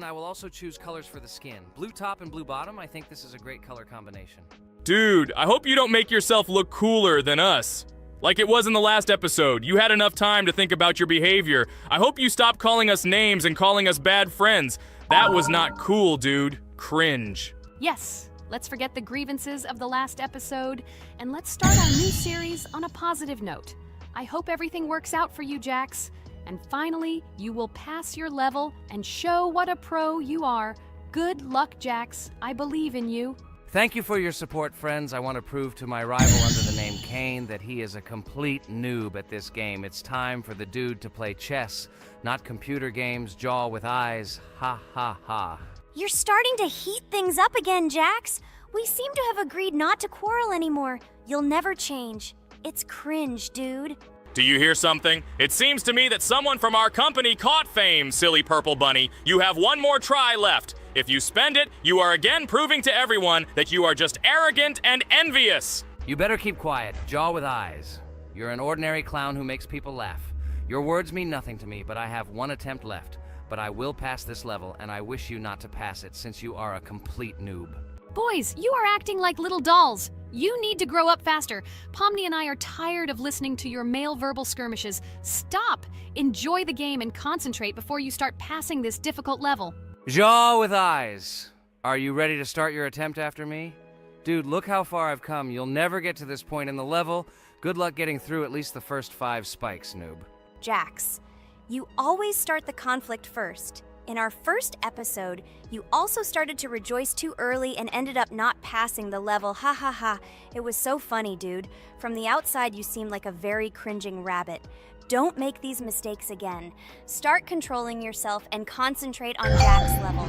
I will also choose colors for the skin. Blue top and blue bottom, I think this is a great color combination. Dude, I hope you don't make yourself look cooler than us. Like it was in the last episode. You had enough time to think about your behavior. I hope you stop calling us names and calling us bad friends. That was not cool, dude. Cringe. Yes, let's forget the grievances of the last episode, and let's start our new series on a positive note. I hope everything works out for you, Jax. And finally, you will pass your level and show what a pro you are. Good luck, Jax. I believe in you. Thank you for your support, friends. I want to prove to my rival under the name Kane that he is a complete noob at this game. It's time for the dude to play chess, not computer games, jaw with eyes. Ha ha ha. You're starting to heat things up again, Jax. We seem to have agreed not to quarrel anymore. You'll never change. It's cringe, dude. Do you hear something? It seems to me that someone from our company caught fame, silly purple bunny. You have one more try left. If you spend it, you are again proving to everyone that you are just arrogant and envious. You better keep quiet, jaw with eyes. You're an ordinary clown who makes people laugh. Your words mean nothing to me, but I have one attempt left. But I will pass this level, and I wish you not to pass it since you are a complete noob. Boys, you are acting like little dolls. You need to grow up faster. Pomni and I are tired of listening to your male verbal skirmishes. Stop! Enjoy the game and concentrate before you start passing this difficult level. Jaw with eyes. Are you ready to start your attempt after me? Dude, look how far I've come. You'll never get to this point in the level. Good luck getting through at least the first 5 spikes, noob. Jax, you always start the conflict first. In our first episode, you also started to rejoice too early and ended up not passing the level. Ha ha ha. It was so funny, dude. From the outside, you seemed like a very cringing rabbit. Don't make these mistakes again. Start controlling yourself and concentrate on Jax's level.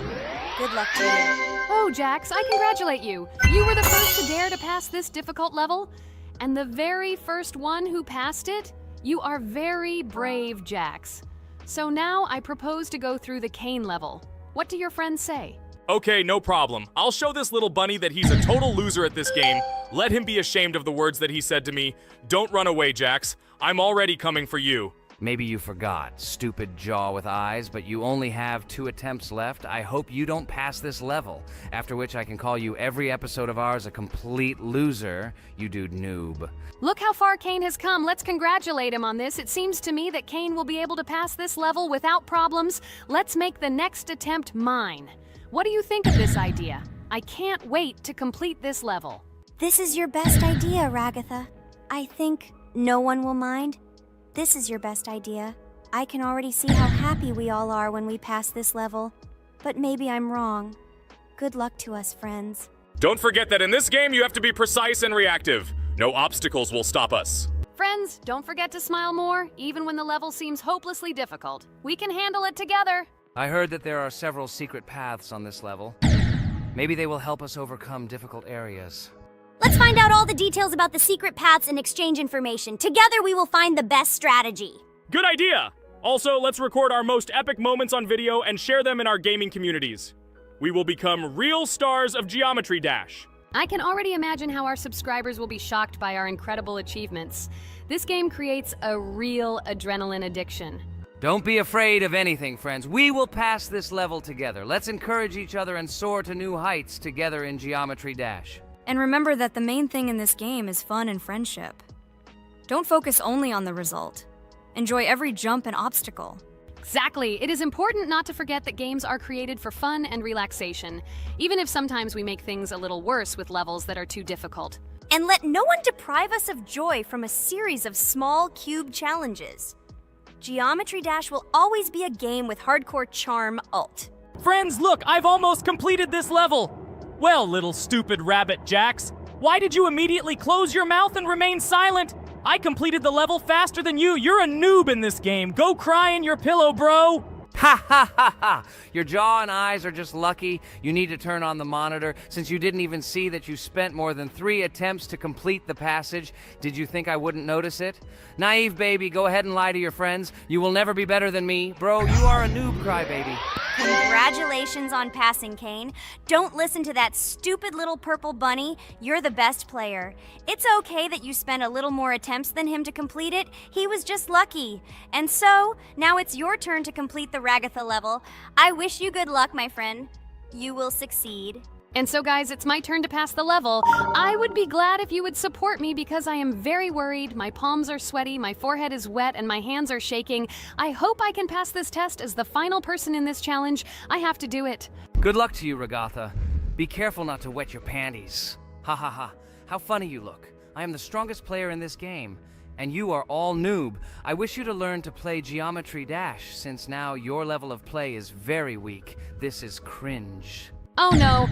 Good luck to you. Oh, Jax, I congratulate you. You were the first to dare to pass this difficult level, and the very first one who passed it. You are very brave, Jax. So now I propose to go through the Kane level. What do your friends say? Okay, no problem. I'll show this little bunny that he's a total loser at this game. Let him be ashamed of the words that he said to me. Don't run away, Jax. I'm already coming for you. Maybe you forgot, stupid jaw with eyes, but you only have 2 attempts left. I hope you don't pass this level, after which I can call you every episode of ours a complete loser, you dude noob. Look how far Kane has come. Let's congratulate him on this. It seems to me that Kane will be able to pass this level without problems. Let's make the next attempt mine. What do you think of this idea? I can't wait to complete this level. This is your best idea, Ragatha. I think no one will mind. This is your best idea. I can already see how happy we all are when we pass this level. But maybe I'm wrong. Good luck to us, friends. Don't forget that in this game you have to be precise and reactive. No obstacles will stop us. Friends, don't forget to smile more, even when the level seems hopelessly difficult. We can handle it together. I heard that there are several secret paths on this level. Maybe they will help us overcome difficult areas. Let's find out all the details about the secret paths and exchange information. Together we will find the best strategy. Good idea! Also, let's record our most epic moments on video and share them in our gaming communities. We will become real stars of Geometry Dash. I can already imagine how our subscribers will be shocked by our incredible achievements. This game creates a real adrenaline addiction. Don't be afraid of anything, friends. We will pass this level together. Let's encourage each other and soar to new heights together in Geometry Dash. And remember that the main thing in this game is fun and friendship. Don't focus only on the result. Enjoy every jump and obstacle. Exactly. It is important not to forget that games are created for fun and relaxation, even if sometimes we make things a little worse with levels that are too difficult. And let no one deprive us of joy from a series of small cube challenges. Geometry Dash will always be a game with hardcore charm ult. Friends, look, I've almost completed this level. Well, little stupid rabbit Jax, why did you immediately close your mouth and remain silent? I completed the level faster than you. You're a noob in this game. Go cry in your pillow, bro. Ha ha ha ha! Your jaw and eyes are just lucky. You need to turn on the monitor since you didn't even see that you spent more than 3 attempts to complete the passage. Did you think I wouldn't notice it? Naive baby, go ahead and lie to your friends. You will never be better than me. Bro, you are a noob crybaby. Congratulations on passing, Kane. Don't listen to that stupid little purple bunny. You're the best player. It's okay that you spent a little more attempts than him to complete it. He was just lucky. And so, now it's your turn to complete the Ragatha level. I wish you good luck, my friend. You will succeed. And so, guys, it's my turn to pass the level. I would be glad if you would support me because I am very worried. My palms are sweaty, my forehead is wet, and my hands are shaking. I hope I can pass this test as the final person in this challenge. I have to do it. Good luck to you, Ragatha. Be careful not to wet your panties. Ha ha ha. How funny you look. I am the strongest player in this game, and you are all noob. I wish you to learn to play Geometry Dash, since now your level of play is very weak. This is cringe. Oh no,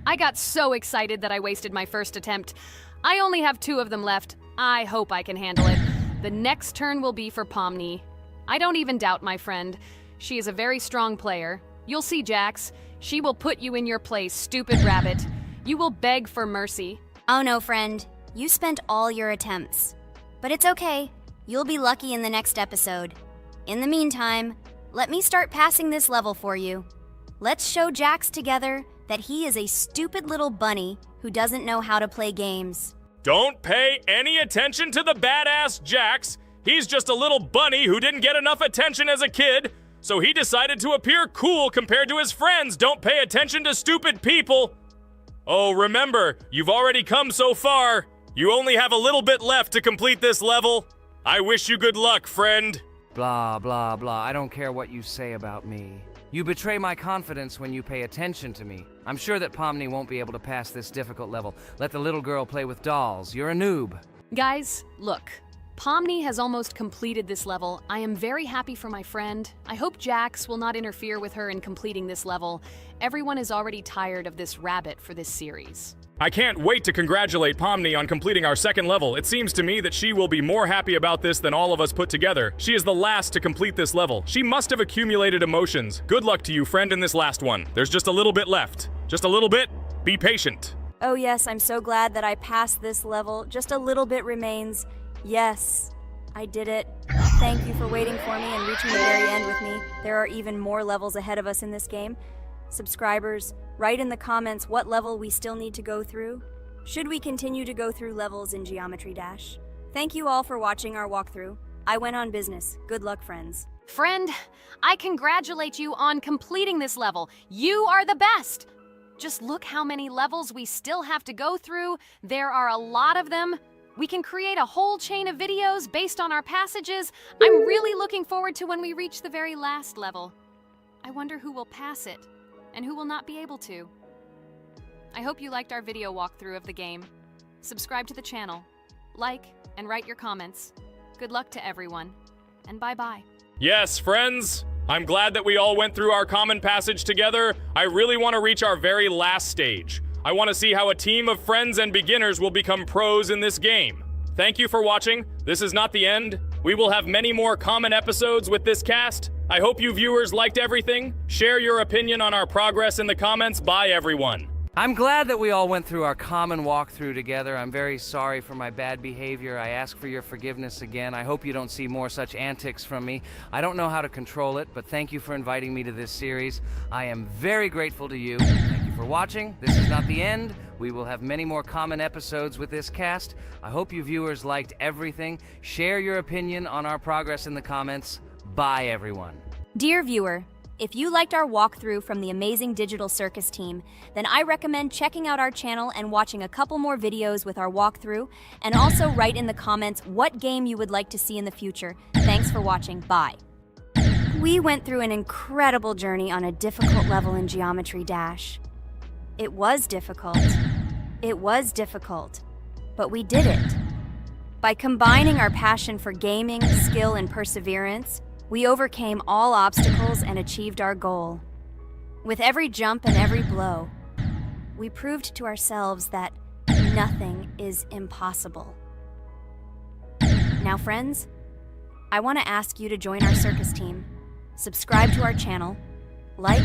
I got so excited that I wasted my first attempt. I only have 2 of them left. I hope I can handle it. The next turn will be for Pomni. I don't even doubt my friend. She is a very strong player. You'll see, Jax. She will put you in your place, stupid rabbit. You will beg for mercy. Oh no, friend. You spent all your attempts. But it's okay. You'll be lucky in the next episode. In the meantime, let me start passing this level for you. Let's show Jax together that he is a stupid little bunny who doesn't know how to play games. Don't pay any attention to the badass Jax. He's just a little bunny who didn't get enough attention as a kid, so he decided to appear cool compared to his friends. Don't pay attention to stupid people. Oh, remember, you've already come so far. You only have a little bit left to complete this level. I wish you good luck, friend. Blah, blah, blah. I don't care what you say about me. You betray my confidence when you pay attention to me. I'm sure that Pomni won't be able to pass this difficult level. Let the little girl play with dolls. You're a noob. Guys, look. Pomni has almost completed this level. I am very happy for my friend. I hope Jax will not interfere with her in completing this level. Everyone is already tired of this rabbit for this series. I can't wait to congratulate Pomni on completing our second level. It seems to me that she will be more happy about this than all of us put together. She is the last to complete this level. She must have accumulated emotions. Good luck to you, friend, in this last one. There's just a little bit left. Just a little bit. Be patient. Oh yes, I'm so glad that I passed this level. Just a little bit remains. Yes, I did it. Thank you for waiting for me and reaching the very end with me. There are even more levels ahead of us in this game. Subscribers, write in the comments what level we still need to go through. Should we continue to go through levels in Geometry Dash? Thank you all for watching our walkthrough. I went on business. Good luck, friends. Friend, I congratulate you on completing this level. You are the best. Just look how many levels we still have to go through. There are a lot of them. We can create a whole chain of videos based on our passages. I'm really looking forward to when we reach the very last level. I wonder who will pass it and who will not be able to. I hope you liked our video walkthrough of the game. Subscribe to the channel, like, and write your comments. Good luck to everyone, and bye-bye. Yes, friends. I'm glad that we all went through our common passage together. I really want to reach our very last stage. I want to see how a team of friends and beginners will become pros in this game. Thank you for watching. This is not the end. We will have many more common episodes with this cast. I hope you viewers liked everything. Share your opinion on our progress in the comments. Bye, everyone. I'm glad that we all went through our common walkthrough together. I'm very sorry for my bad behavior. I ask for your forgiveness again. I hope you don't see more such antics from me. I don't know how to control it, but thank you for inviting me to this series. I am very grateful to you. Thank you for watching. This is not the end. We will have many more common episodes with this cast. I hope you viewers liked everything. Share your opinion on our progress in the comments. Bye, everyone. Dear viewer, if you liked our walkthrough from the amazing Digital Circus team, then I recommend checking out our channel and watching a couple more videos with our walkthrough, and also write in the comments what game you would like to see in the future. Thanks for watching. Bye. We went through an incredible journey on a difficult level in Geometry Dash. It was difficult. It was difficult. But we did it. By combining our passion for gaming, skill, and perseverance, we overcame all obstacles and achieved our goal. With every jump and every blow, we proved to ourselves that nothing is impossible. Now, friends, I want to ask you to join our circus team, subscribe to our channel, like,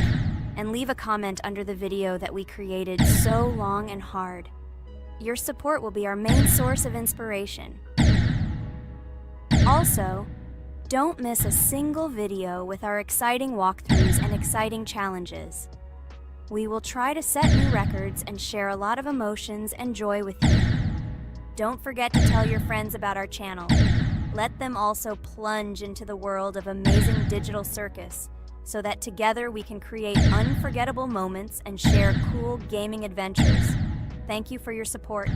and leave a comment under the video that we created so long and hard. Your support will be our main source of inspiration. Also, don't miss a single video with our exciting walkthroughs and exciting challenges. We will try to set new records and share a lot of emotions and joy with you. Don't forget to tell your friends about our channel. Let them also plunge into the world of amazing digital circus so that together we can create unforgettable moments and share cool gaming adventures. Thank you for your support.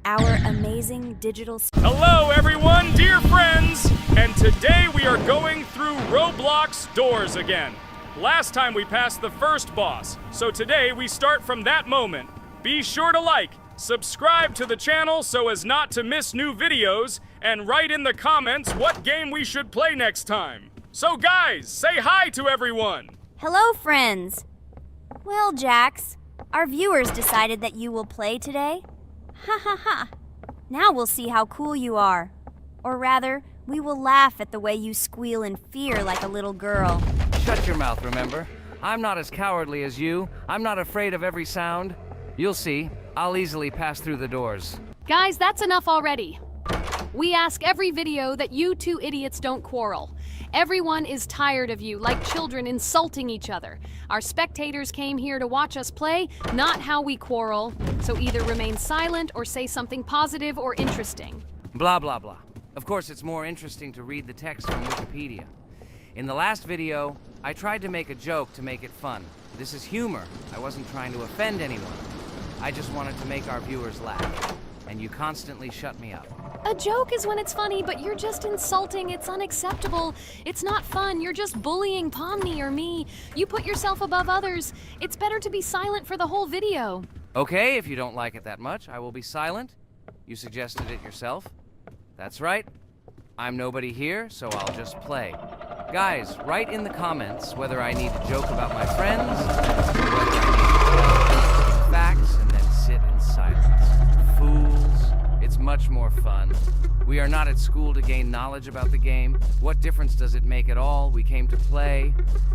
Our amazing digital... Hello, everyone, dear friends! And today we are going through Roblox doors again. Last time we passed the first boss, so today we start from that moment. Be sure to like, subscribe to the channel so as not to miss new videos, and write in the comments what game we should play next time. So guys, say hi to everyone! Hello, friends! Well, Jax, our viewers decided that you will play today. Ha ha ha. Now we'll see how cool you are. Or rather, we will laugh at the way you squeal in fear like a little girl. Shut your mouth, remember? I'm not as cowardly as you. I'm not afraid of every sound. You'll see. I'll easily pass through the doors. Guys, that's enough already. We ask every video that you two idiots don't quarrel. Everyone is tired of you, like children insulting each other. Our spectators came here to watch us play, not how we quarrel. So either remain silent or say something positive or interesting. Blah, blah, blah. Of course, it's more interesting to read the text from Wikipedia. In the last video, I tried to make a joke to make it fun. This is humor. I wasn't trying to offend anyone. I just wanted to make our viewers laugh. And you constantly shut me up. A joke is when it's funny, but you're just insulting. It's unacceptable. It's not fun. You're just bullying Pomni or me. You put yourself above others. It's better to be silent for the whole video. Okay, if you don't like it that much, I will be silent. You suggested it yourself. That's right. I'm nobody here, so I'll just play. Guys, write in the comments whether I need to joke about my friends, or whether I need to facts and then sit in silence. Fools. It's much more fun. We are not at school to gain knowledge about the game. What difference does it make at all? We came to play,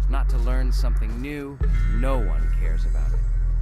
not to learn something new. No one cares about it.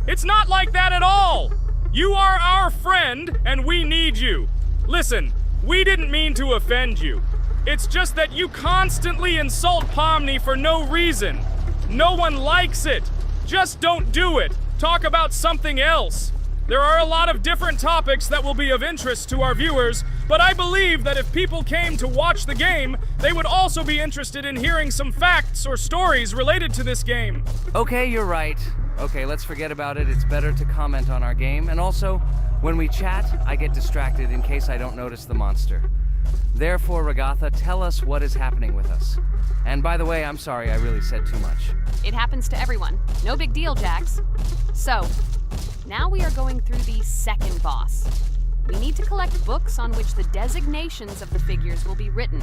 It's not like that at all! You are our friend, and we need you. Listen, we didn't mean to offend you. It's just that you constantly insult Pomni for no reason. No one likes it. Just don't do it. Talk about something else. There are a lot of different topics that will be of interest to our viewers, but I believe that if people came to watch the game, they would also be interested in hearing some facts or stories related to this game. Okay, you're right. Okay, let's forget about it. It's better to comment on our game. And also, when we chat, I get distracted in case I don't notice the monster. Therefore, Ragatha, tell us what is happening with us. And by the way, I'm sorry I really said too much. It happens to everyone. No big deal, Jax. So, now we are going through the second boss. We need to collect books on which the designations of the figures will be written.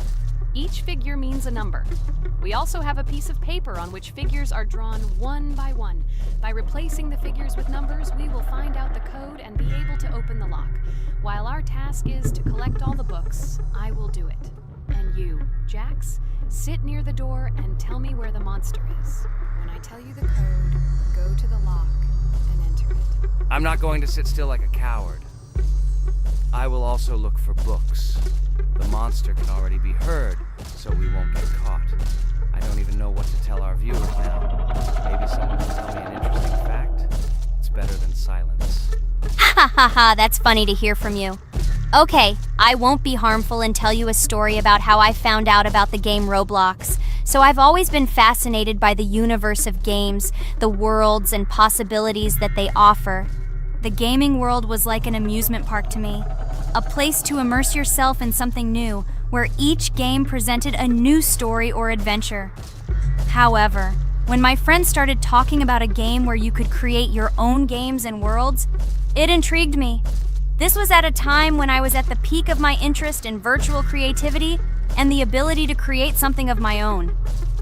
Each figure means a number. We also have a piece of paper on which figures are drawn one by one. By replacing the figures with numbers, we will find out the code and be able to open the lock. While our task is to collect all the books, I will do it. And you, Jax, sit near the door and tell me where the monster is. When I tell you the code, go to the lock and enter it. I'm not going to sit still like a coward. I will also look for books. The monster can already be heard, so we won't get caught. I don't even know what to tell our viewers now. Maybe someone will tell me an interesting fact. It's better than silence. Ha ha ha, that's funny to hear from you. Okay, I won't be harmful and tell you a story about how I found out about the game Roblox. So I've always been fascinated by the universe of games, the worlds and possibilities that they offer. The gaming world was like an amusement park to me, a place to immerse yourself in something new, where each game presented a new story or adventure. However, when my friends started talking about a game where you could create your own games and worlds, it intrigued me. This was at a time when I was at the peak of my interest in virtual creativity and the ability to create something of my own.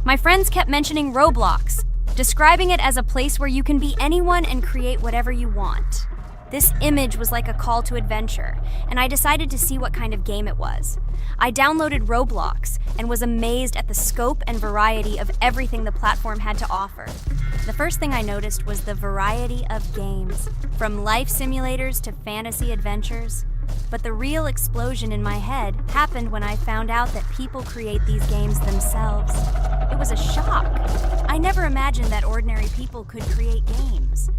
My friends kept mentioning Roblox, describing it as a place where you can be anyone and create whatever you want. This image was like a call to adventure, and I decided to see what kind of game it was. I downloaded Roblox and was amazed at the scope and variety of everything the platform had to offer. The first thing I noticed was the variety of games, from life simulators to fantasy adventures. But the real explosion in my head happened when I found out that people create these games themselves. It It was a shock. I never imagined that ordinary people could create games.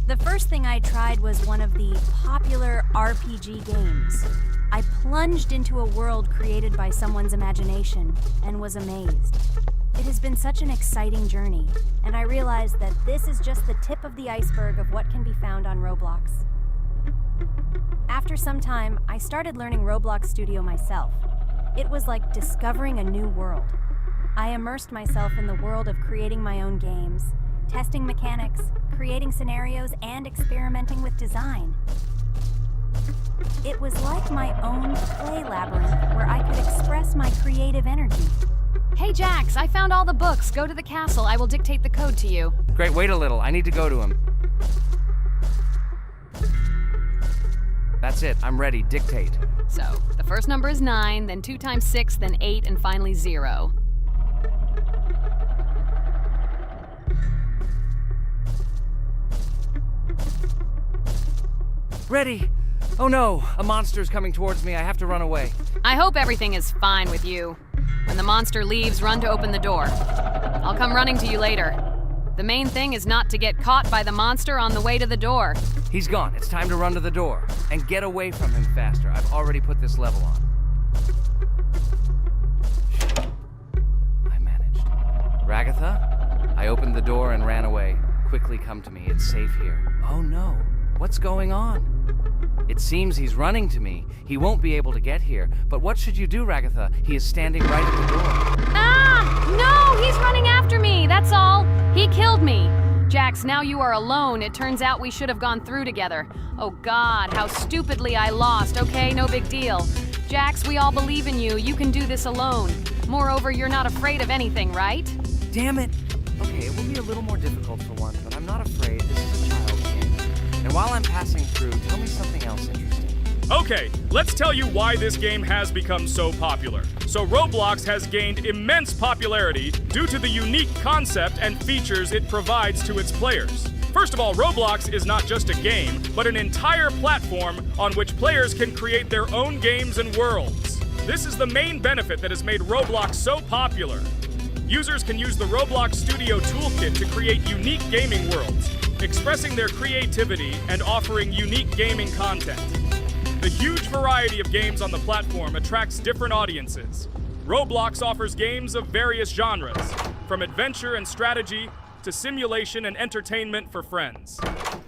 The first thing I tried was one of the popular RPG games. I plunged into a world created by someone's imagination and was amazed. It has been such an exciting journey, and I realized that this is just the tip of the iceberg of what can be found on Roblox. After some time, I started learning Roblox Studio myself. It was like discovering a new world. I immersed myself in the world of creating my own games, testing mechanics, creating scenarios, and experimenting with design. It was like my own play labyrinth where I could express my creative energy. Hey, Jax, I found all the books. Go to the castle. I will dictate the code to you. Great, wait a little. I need to go to him. That's it. I'm ready. Dictate. So, the first number is 9, then 2 times 6, then 8, and finally 0. Ready. Oh no, a monster's coming towards me. I have to run away. I hope everything is fine with you. When the monster leaves, run to open the door. I'll come running to you later. The main thing is not to get caught by the monster on the way to the door. He's gone. It's time to run to the door. And get away from him faster. I've already put this level on. I managed. Ragatha? I opened the door and ran away. Quickly come to me. It's safe here. Oh no. What's going on? It seems he's running to me. He won't be able to get here. But what should you do, Ragatha? He is standing right at the door. Ah! No! He's running after me! That's all! He killed me! Jax, now you are alone. It turns out we should have gone through together. Oh God, how stupidly I lost. Okay, no big deal. Jax, we all believe in you. You can do this alone. Moreover, you're not afraid of anything, right? Damn it! Okay, it will be a little more difficult for once, but I'm not afraid. This is a child's game. And while I'm passing through, tell me something else interesting. Okay, let's tell you why this game has become so popular. So Roblox has gained immense popularity due to the unique concept and features it provides to its players. First of all, Roblox is not just a game, but an entire platform on which players can create their own games and worlds. This is the main benefit that has made Roblox so popular. Users can use the Roblox Studio Toolkit to create unique gaming worlds, expressing their creativity and offering unique gaming content. The huge variety of games on the platform attracts different audiences. Roblox offers games of various genres, from adventure and strategy to simulation and entertainment for friends.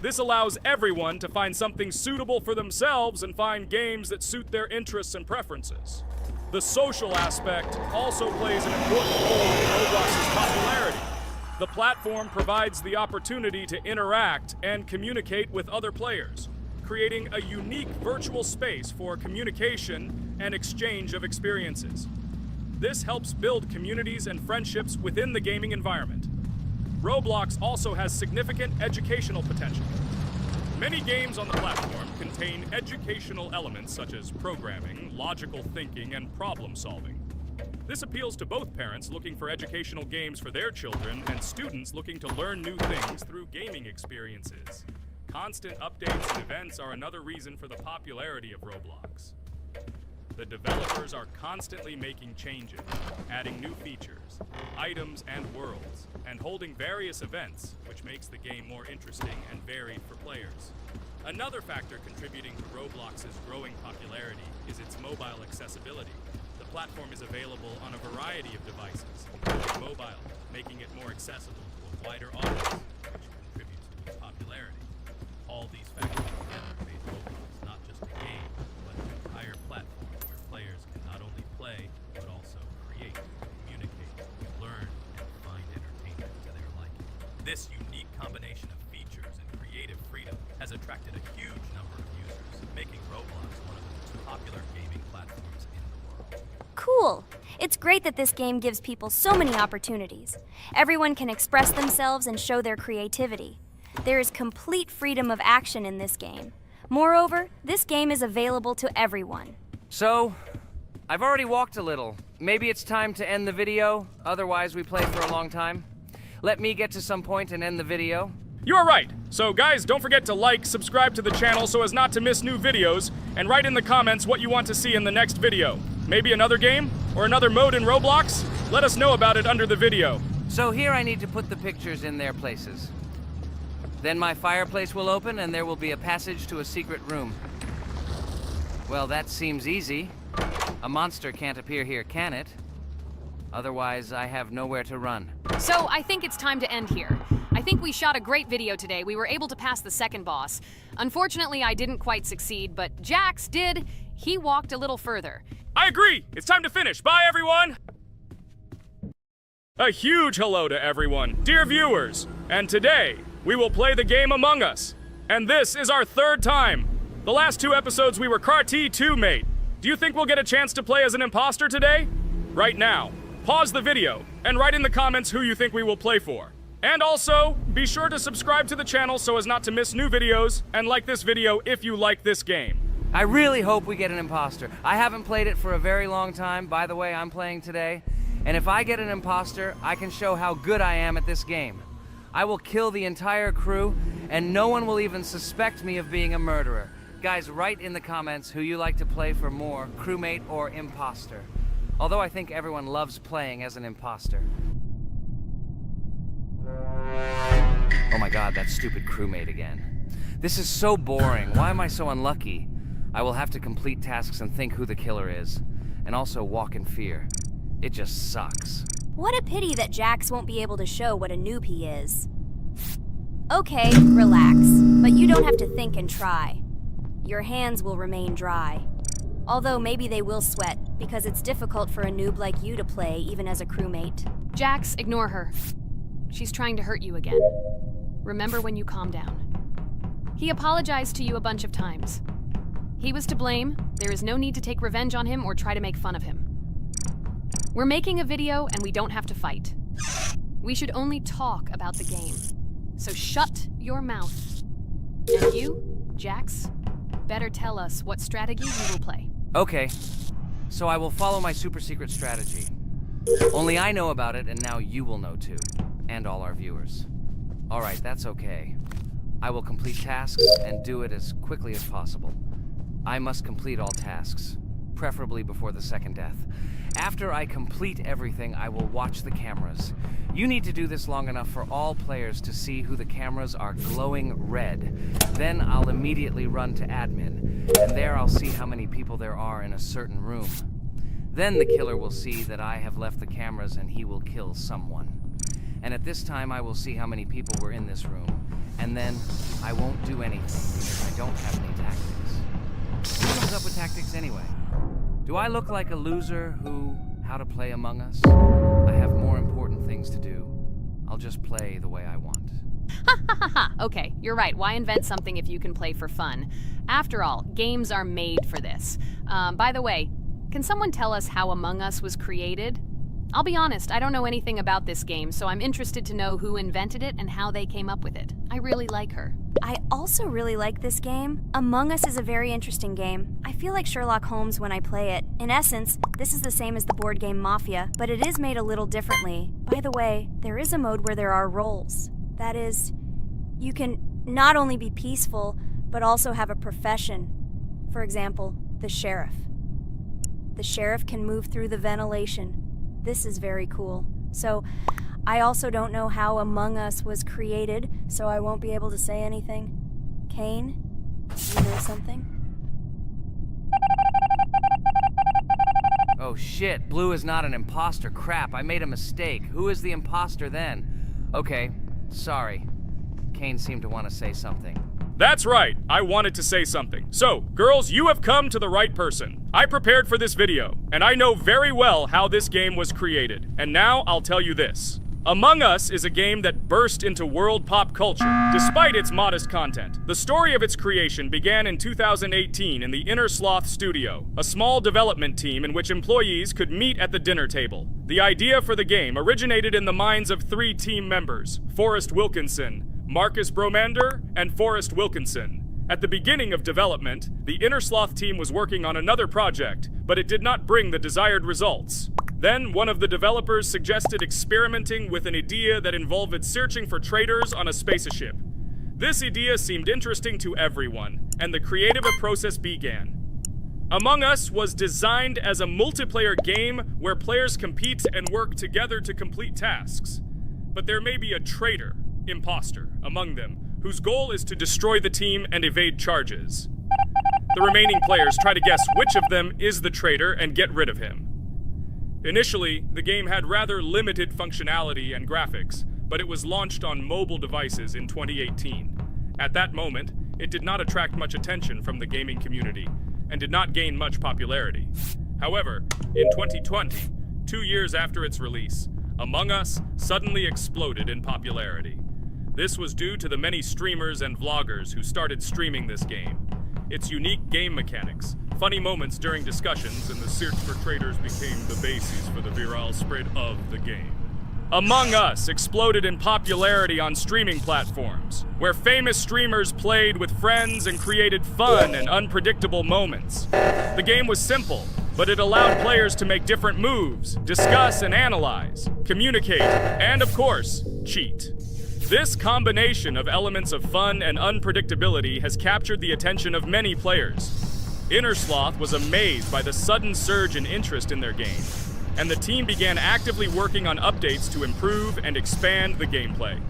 This allows everyone to find something suitable for themselves and find games that suit their interests and preferences. The social aspect also plays an important role in Roblox's popularity. The platform provides the opportunity to interact and communicate with other players, creating a unique virtual space for communication and exchange of experiences. This helps build communities and friendships within the gaming environment. Roblox also has significant educational potential. Many games on the platform contain educational elements such as programming, logical thinking, and problem solving. This appeals to both parents looking for educational games for their children and students looking to learn new things through gaming experiences. Constant updates and events are another reason for the popularity of Roblox. The developers are constantly making changes, adding new features, items, and worlds, and holding various events, which makes the game more interesting and varied for players. Another factor contributing to Roblox's growing popularity is its mobile accessibility. The platform is available on a variety of devices, including mobile, making it more accessible to a wider audience, which contributes to its popularity. All these factors together made Roblox not just a game, but an entire platform where players can not only play, but also create, communicate, learn, and find entertainment to their liking. This unique combination of features and creative freedom has attracted a huge number of users, making Roblox one of the most popular gaming platforms in the world. Cool! It's great that this game gives people so many opportunities. Everyone can express themselves and show their creativity. There is complete freedom of action in this game. Moreover, this game is available to everyone. So, I've already walked a little. Maybe it's time to end the video, otherwise we play for a long time. Let me get to some point and end the video. You are right. So guys, don't forget to like, subscribe to the channel so as not to miss new videos, and write in the comments what you want to see in the next video. Maybe another game? Or another mode in Roblox? Let us know about it under the video. So here I need to put the pictures in their places. Then my fireplace will open and there will be a passage to a secret room. Well, that seems easy. A monster can't appear here, can it? Otherwise, I have nowhere to run. So I think it's time to end here. I think we shot a great video today. We were able to pass the second boss. Unfortunately, I didn't quite succeed, but Jax did. He walked a little further. I agree. It's time to finish. Bye, everyone. A huge hello to everyone, dear viewers. And today, we will play the game Among Us. And this is our third time. The last 2 episodes we were CAR-T 2 mate. Do you think we'll get a chance to play as an imposter today? Right now, pause the video and write in the comments who you think we will play for. And also, be sure to subscribe to the channel so as not to miss new videos, and like this video if you like this game. I really hope we get an imposter. I haven't played it for a very long time. By the way, I'm playing today. And if I get an imposter, I can show how good I am at this game. I will kill the entire crew, and no one will even suspect me of being a murderer. Guys, write in the comments who you like to play for more, crewmate or imposter. Although I think everyone loves playing as an imposter. Oh my god, that stupid crewmate again. This is so boring. Why am I so unlucky? I will have to complete tasks and think who the killer is. And also walk in fear. It just sucks. What a pity that Jax won't be able to show what a noob he is. Okay, relax. But you don't have to think and try. Your hands will remain dry. Although maybe they will sweat, because it's difficult for a noob like you to play, even as a crewmate. Jax, ignore her. She's trying to hurt you again. Remember when you calm down. He apologized to you a bunch of times. He was to blame. There is no need to take revenge on him or try to make fun of him. We're making a video and we don't have to fight. We should only talk about the game. So shut your mouth. And you, Jax, better tell us what strategy you will play. Okay, so I will follow my super secret strategy. Only I know about it, and now you will know too. And all our viewers. Alright, that's okay. I will complete tasks and do it as quickly as possible. I must complete all tasks, preferably before the second death. After I complete everything, I will watch the cameras. You need to do this long enough for all players to see who the cameras are glowing red. Then I'll immediately run to admin, and there I'll see how many people there are in a certain room. Then the killer will see that I have left the cameras and he will kill someone. And at this time I will see how many people were in this room. And then I won't do anything because I don't have any tactics. Who comes up with tactics anyway? Do I look like a loser who, how to play Among Us? I have more important things to do. I'll just play the way I want. Ha ha ha ha! Okay, you're right. Why invent something if you can play for fun? After all, games are made for this. By the way, can someone tell us how Among Us was created? I'll be honest, I don't know anything about this game, so I'm interested to know who invented it and how they came up with it. I really like her. I also really like this game. Among Us is a very interesting game. I feel like Sherlock Holmes when I play it. In essence, this is the same as the board game Mafia, but it is made a little differently. By the way, there is a mode where there are roles. That is, you can not only be peaceful, but also have a profession. For example, the sheriff. The sheriff can move through the ventilation. This is very cool. So, I also don't know how Among Us was created, so I won't be able to say anything. Kane, you know something? Oh shit, Blue is not an imposter. Crap, I made a mistake. Who is the imposter then? Okay, sorry. Kane seemed to want to say something. That's right, I wanted to say something. So, girls, you have come to the right person. I prepared for this video, and I know very well how this game was created. And now I'll tell you this. Among Us is a game that burst into world pop culture, despite its modest content. The story of its creation began in 2018 in the Inner Sloth Studio, a small development team in which employees could meet at the dinner table. The idea for the game originated in the minds of 3 team members, Forrest Wilkinson, Marcus Bromander, and Forrest Wilkinson. At the beginning of development, the Inner Sloth team was working on another project, but it did not bring the desired results. Then, one of the developers suggested experimenting with an idea that involved searching for traitors on a spaceship. This idea seemed interesting to everyone, and the creative process began. Among Us was designed as a multiplayer game where players compete and work together to complete tasks. But there may be a traitor, imposter, among them, whose goal is to destroy the team and evade charges. The remaining players try to guess which of them is the traitor and get rid of him. Initially, the game had rather limited functionality and graphics, but it was launched on mobile devices in 2018. At that moment, it did not attract much attention from the gaming community and did not gain much popularity. However, in 2020, 2 years after its release, Among Us suddenly exploded in popularity. This was due to the many streamers and vloggers who started streaming this game. Its unique game mechanics, funny moments during discussions, and the search for traitors became the basis for the viral spread of the game. Among Us exploded in popularity on streaming platforms, where famous streamers played with friends and created fun and unpredictable moments. The game was simple, but it allowed players to make different moves, discuss and analyze, communicate, and of course, cheat. This combination of elements of fun and unpredictability has captured the attention of many players. Innersloth was amazed by the sudden surge in interest in their game, and the team began actively working on updates to improve and expand the gameplay.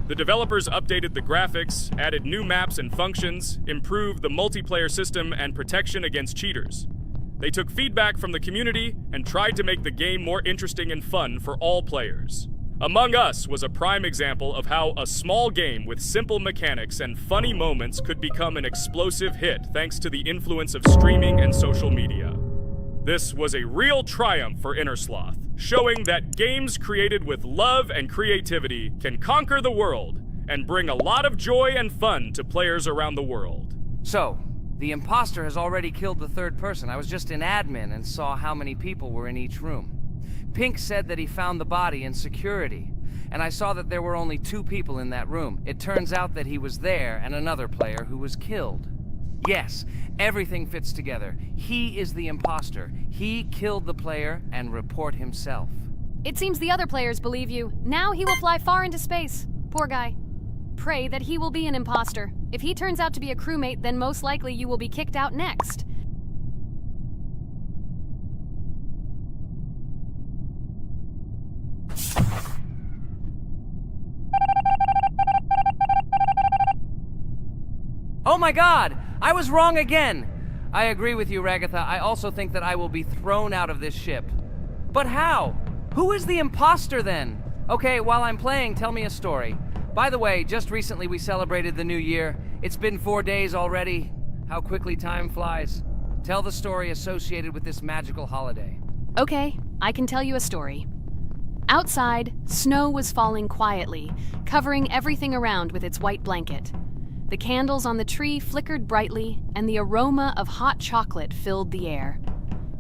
The developers updated the graphics, added new maps and functions, improved the multiplayer system and protection against cheaters. They took feedback from the community and tried to make the game more interesting and fun for all players. Among Us was a prime example of how a small game with simple mechanics and funny moments could become an explosive hit thanks to the influence of streaming and social media. This was a real triumph for Innersloth, showing that games created with love and creativity can conquer the world and bring a lot of joy and fun to players around the world. So, the imposter has already killed the third person. I was just in admin and saw how many people were in each room. Pink said that he found the body in security, and I saw that there were only 2 people in that room. It turns out that he was there and another player who was killed. Yes, everything fits together. He is the imposter. He killed the player and report himself. It seems the other players believe you. Now he will fly far into space. Poor guy. Pray that he will be an imposter. If he turns out to be a crewmate, then most likely you will be kicked out next. Oh my god! I was wrong again! I agree with you, Ragatha. I also think that I will be thrown out of this ship. But how? Who is the imposter then? Okay, while I'm playing, tell me a story. By the way, just recently we celebrated the new year. It's been 4 days already. How quickly time flies. Tell the story associated with this magical holiday. Okay, I can tell you a story. Outside, snow was falling quietly, covering everything around with its white blanket. The candles on the tree flickered brightly, and the aroma of hot chocolate filled the air.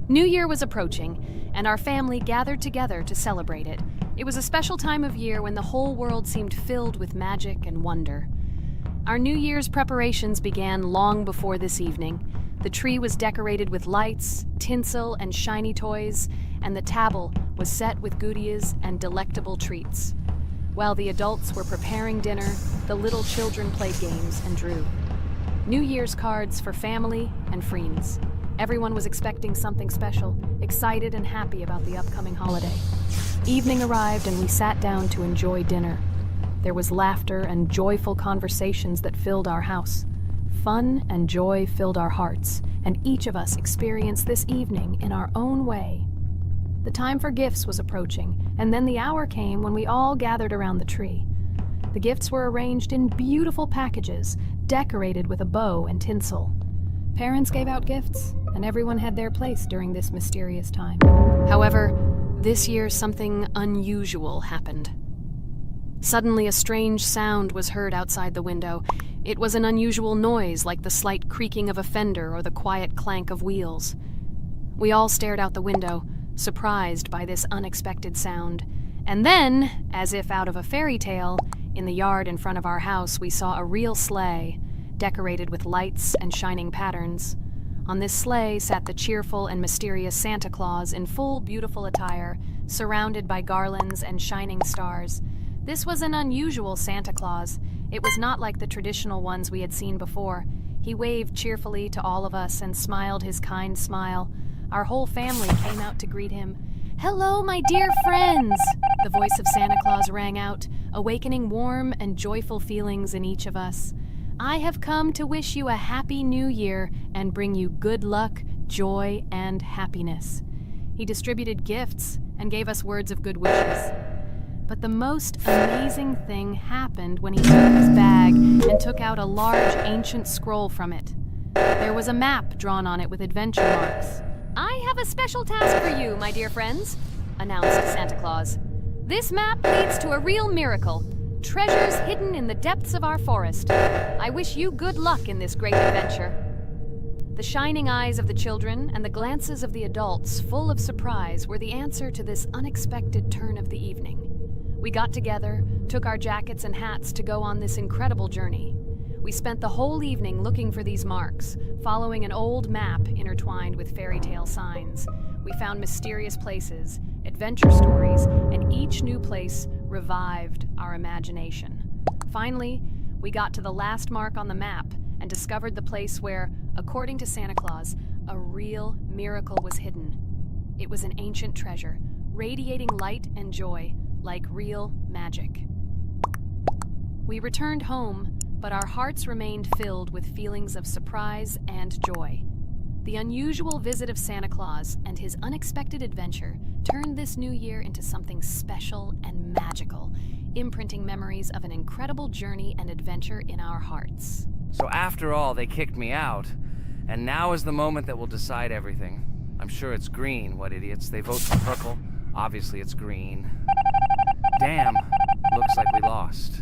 New Year was approaching, and our family gathered together to celebrate it. It was a special time of year when the whole world seemed filled with magic and wonder. Our New Year's preparations began long before this evening. The tree was decorated with lights, tinsel, and shiny toys, and the table was set with goodies and delectable treats. While the adults were preparing dinner, the little children played games and drew. New Year's cards for family and friends. Everyone was expecting something special, excited and happy about the upcoming holiday. Evening arrived and we sat down to enjoy dinner. There was laughter and joyful conversations that filled our house. Fun and joy filled our hearts, and each of us experienced this evening in our own way. The time for gifts was approaching, and then the hour came when we all gathered around the tree. The gifts were arranged in beautiful packages, decorated with a bow and tinsel. Parents gave out gifts, and everyone had their place during this mysterious time. However, this year something unusual happened. Suddenly a strange sound was heard outside the window. It was an unusual noise, like the slight creaking of a fender or the quiet clank of wheels. We all stared out the window, surprised by this unexpected sound. And then, as if out of a fairy tale, in the yard in front of our house we saw a real sleigh, decorated with lights and shining patterns. On this sleigh sat the cheerful and mysterious Santa Claus in full beautiful attire, surrounded by garlands and shining stars. This was an unusual Santa Claus. It was not like the traditional ones we had seen before. He waved cheerfully to all of us and smiled his kind smile. Our whole family came out to greet him. "Hello, my dear friends!" The voice of Santa Claus rang out, awakening warm and joyful feelings in each of us. "I have come to wish you a happy new year and bring you good luck, joy, and happiness." He distributed gifts and gave us words of good wishes. But the most amazing thing happened when he took his bag and took out a large ancient scroll from it. There was a map drawn on it with adventure marks. "I have a special task for you, my dear friends," announced Santa Claus. "This map leads to a real miracle. Treasures hidden in the depths of our forest. I wish you good luck in this great adventure." The shining eyes of the children and the glances of the adults, full of surprise, were the answer to this unexpected turn of the evening. We got together, took our jackets and hats to go on this incredible journey. We spent the whole evening looking for these marks, following an old map intertwined with fairy tale signs. We found mysterious places, adventure stories, and each new place revived our imagination. Finally, we got to the last mark on the map and discovered the place where, according to Santa Claus, a real miracle was hidden. It was an ancient treasure, radiating light and joy like real magic. We returned home, but our hearts remained filled with feelings of surprise and joy. The unusual visit of Santa Claus and his unexpected adventure turned this new year into something special and magical, imprinting memories of an incredible journey and adventure in our hearts. So after all, they kicked me out, and now is the moment that will decide everything. I'm sure it's green, what idiots. They vote for purple. Obviously it's green. Damn, looks like we lost.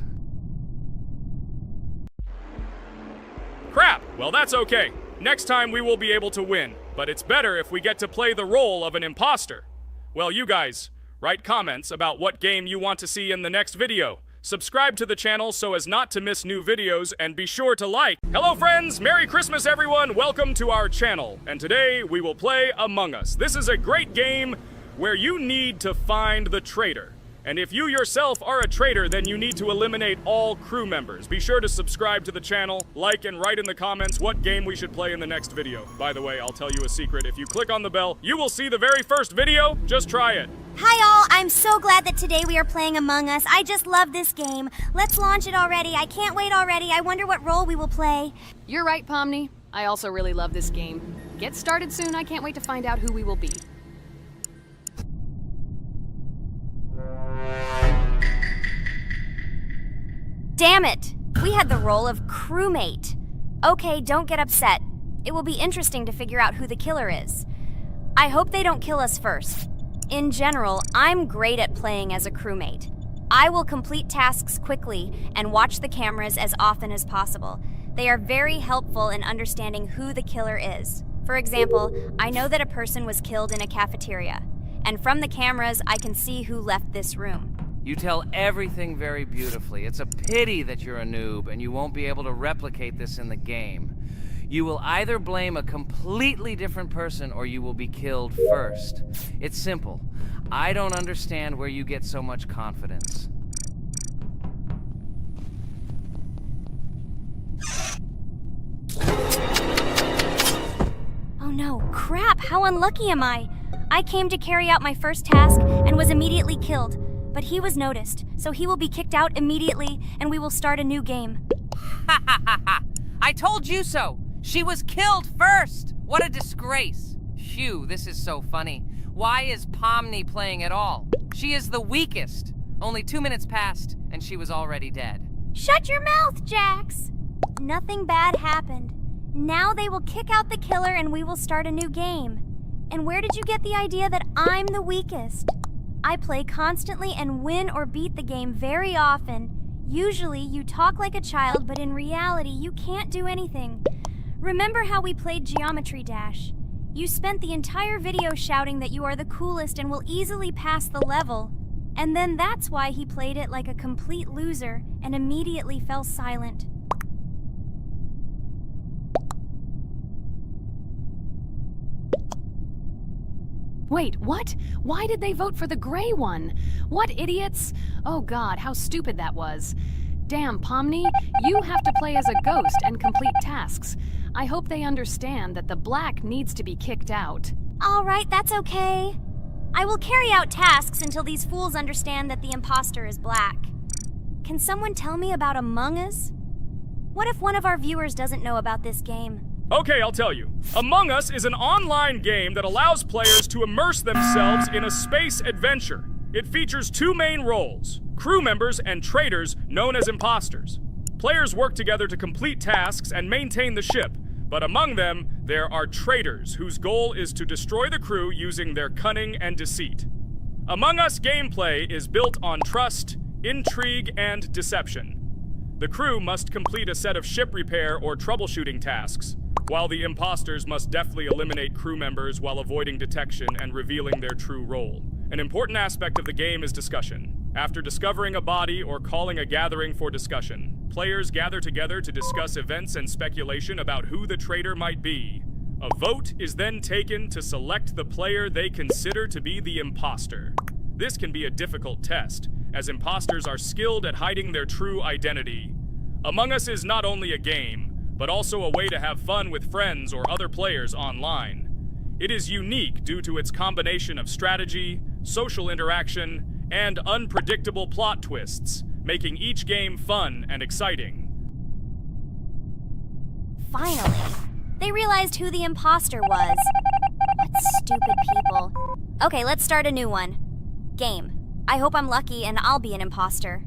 Crap! Well, that's okay. Next time we will be able to win, but it's better if we get to play the role of an imposter. Well, you guys, write comments about what game you want to see in the next video. Subscribe to the channel so as not to miss new videos, and be sure to like. Hello friends, Merry Christmas everyone, welcome to our channel. And today we will play Among Us. This is a great game where you need to find the traitor. And if you yourself are a traitor, then you need to eliminate all crew members. Be sure to subscribe to the channel, like, and write in the comments what game we should play in the next video. By the way, I'll tell you a secret. If you click on the bell, you will see the very first video. Just try it. Hi all, I'm so glad that today we are playing Among Us. I just love this game. Let's launch it already. I can't wait already. I wonder what role we will play. You're right, Pomni. I also really love this game. Get started soon. I can't wait to find out who we will be. Damn it! We had the role of crewmate. Okay, don't get upset. It will be interesting to figure out who the killer is. I hope they don't kill us first. In general, I'm great at playing as a crewmate. I will complete tasks quickly and watch the cameras as often as possible. They are very helpful in understanding who the killer is. For example, I know that a person was killed in a cafeteria, and from the cameras I can see who left this room. You tell everything very beautifully. It's a pity that you're a noob and you won't be able to replicate this in the game. You will either blame a completely different person or you will be killed first. It's simple. I don't understand where you get so much confidence. Oh no, crap, how unlucky am I? I came to carry out my first task and was immediately killed. But he was noticed, so he will be kicked out immediately, and we will start a new game. Ha ha ha ha! I told you so! She was killed first! What a disgrace! Phew, this is so funny. Why is Pomni playing at all? She is the weakest. Only 2 minutes passed, and she was already dead. Shut your mouth, Jax! Nothing bad happened. Now they will kick out the killer and we will start a new game. And where did you get the idea that I'm the weakest? I play constantly and win or beat the game very often. Usually you talk like a child, but in reality you can't do anything. Remember how we played Geometry Dash? You spent the entire video shouting that you are the coolest and will easily pass the level. And then that's why he played it like a complete loser and immediately fell silent. Wait, what? Why did they vote for the gray one? What idiots? Oh god, how stupid that was. Damn, Pomni, you have to play as a ghost and complete tasks. I hope they understand that the black needs to be kicked out. All right, that's okay. I will carry out tasks until these fools understand that the imposter is black. Can someone tell me about Among Us? What if one of our viewers doesn't know about this game? Okay, I'll tell you. Among Us is an online game that allows players to immerse themselves in a space adventure. It features two main roles, crew members and traitors known as imposters. Players work together to complete tasks and maintain the ship, but among them, there are traitors whose goal is to destroy the crew using their cunning and deceit. Among Us gameplay is built on trust, intrigue, and deception. The crew must complete a set of ship repair or troubleshooting tasks, while the imposters must deftly eliminate crew members while avoiding detection and revealing their true role. An important aspect of the game is discussion. After discovering a body or calling a gathering for discussion, players gather together to discuss events and speculation about who the traitor might be. A vote is then taken to select the player they consider to be the imposter. This can be a difficult test, as imposters are skilled at hiding their true identity. Among Us is not only a game, but also a way to have fun with friends or other players online. It is unique due to its combination of strategy, social interaction, and unpredictable plot twists, making each game fun and exciting. Finally, they realized who the imposter was. What stupid people. Okay, let's start a new one. Game. I hope I'm lucky and I'll be an imposter.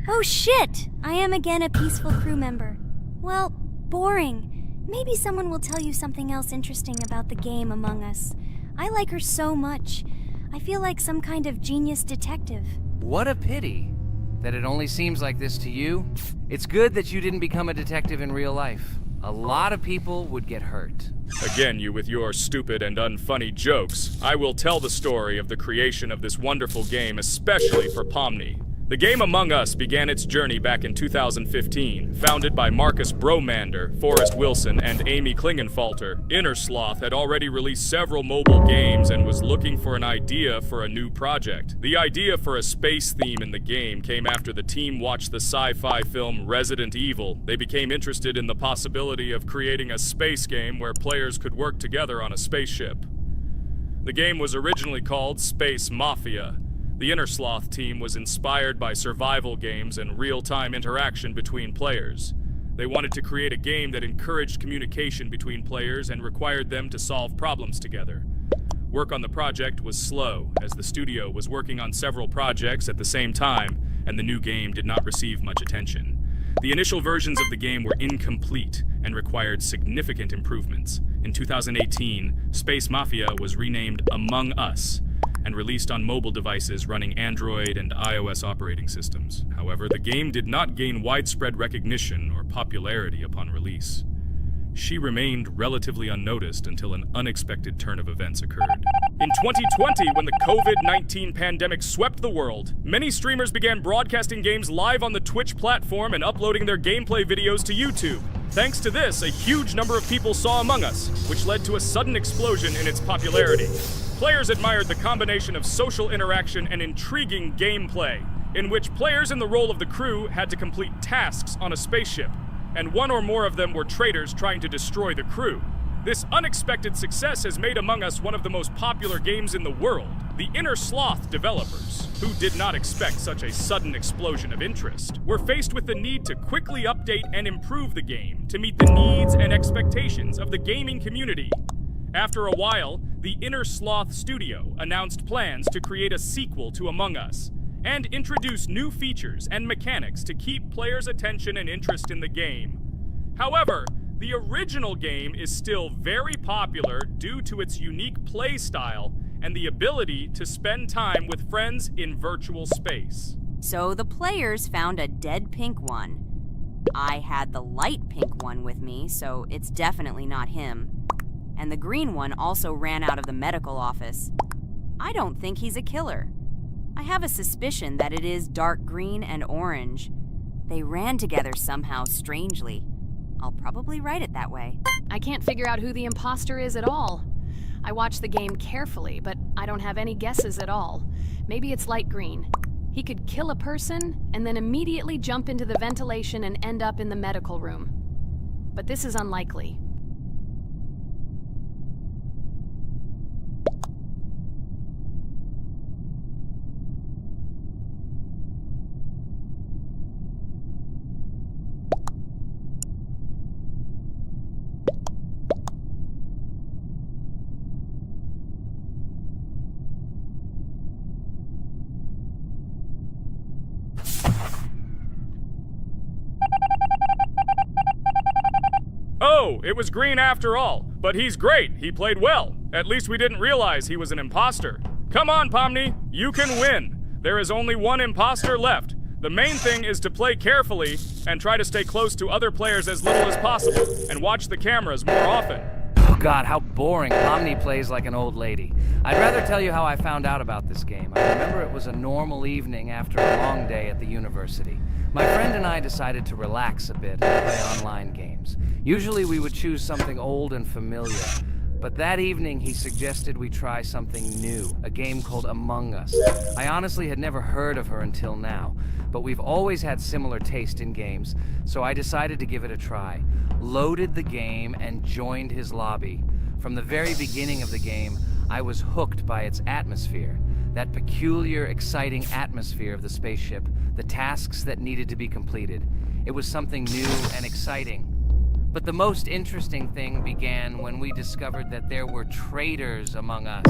Oh shit! I am again a peaceful crew member. Well, boring. Maybe someone will tell you something else interesting about the game Among Us. I like her so much. I feel like some kind of genius detective. What a pity that it only seems like this to you. It's good that you didn't become a detective in real life. A lot of people would get hurt. Again, you with your stupid and unfunny jokes. I will tell the story of the creation of this wonderful game, especially for Pomni. The game Among Us began its journey back in 2015. Founded by Marcus Bromander, Forrest Wilson, and Amy Klingenfalter, Innersloth had already released several mobile games and was looking for an idea for a new project. The idea for a space theme in the game came after the team watched the sci-fi film Resident Evil. They became interested in the possibility of creating a space game where players could work together on a spaceship. The game was originally called Space Mafia. The Innersloth team was inspired by survival games and real-time interaction between players. They wanted to create a game that encouraged communication between players and required them to solve problems together. Work on the project was slow, as the studio was working on several projects at the same time, and the new game did not receive much attention. The initial versions of the game were incomplete and required significant improvements. In 2018, Space Mafia was renamed Among Us, and released on mobile devices running Android and iOS operating systems. However, the game did not gain widespread recognition or popularity upon release. She remained relatively unnoticed until an unexpected turn of events occurred. In 2020, when the COVID-19 pandemic swept the world, many streamers began broadcasting games live on the Twitch platform and uploading their gameplay videos to YouTube. Thanks to this, a huge number of people saw Among Us, which led to a sudden explosion in its popularity. Players admired the combination of social interaction and intriguing gameplay, in which players in the role of the crew had to complete tasks on a spaceship, and one or more of them were traitors trying to destroy the crew. This unexpected success has made Among Us one of the most popular games in the world. The Innersloth developers, who did not expect such a sudden explosion of interest, were faced with the need to quickly update and improve the game to meet the needs and expectations of the gaming community. After a while, the Innersloth studio announced plans to create a sequel to Among Us and introduce new features and mechanics to keep players' attention and interest in the game. However, the original game is still very popular due to its unique play style and the ability to spend time with friends in virtual space. So the players found a dead pink one. I had the light pink one with me, so it's definitely not him. And the green one also ran out of the medical office. I don't think he's a killer. I have a suspicion that it is dark green and orange. They ran together somehow strangely. I'll probably write it that way. I can't figure out who the imposter is at all. I watched the game carefully, but I don't have any guesses at all. Maybe it's light green. He could kill a person and then immediately jump into the ventilation and end up in the medical room. But this is unlikely. Oh, it was green after all. But he's great. He played well. At least we didn't realize he was an imposter. Come on, Pomni. You can win. There is only one imposter left. The main thing is to play carefully and try to stay close to other players as little as possible and watch the cameras more often. Oh God, how boring. Pomni plays like an old lady. I'd rather tell you how I found out about this game. I remember it was a normal evening after a long day at the university. My friend and I decided to relax a bit and play online games. Usually we would choose something old and familiar, but that evening he suggested we try something new, a game called Among Us. I honestly had never heard of her until now, but we've always had similar taste in games, so I decided to give it a try. Loaded the game and joined his lobby. From the very beginning of the game, I was hooked by its atmosphere. That peculiar, exciting atmosphere of the spaceship, the tasks that needed to be completed. It was something new and exciting. But the most interesting thing began when we discovered that there were traitors among us.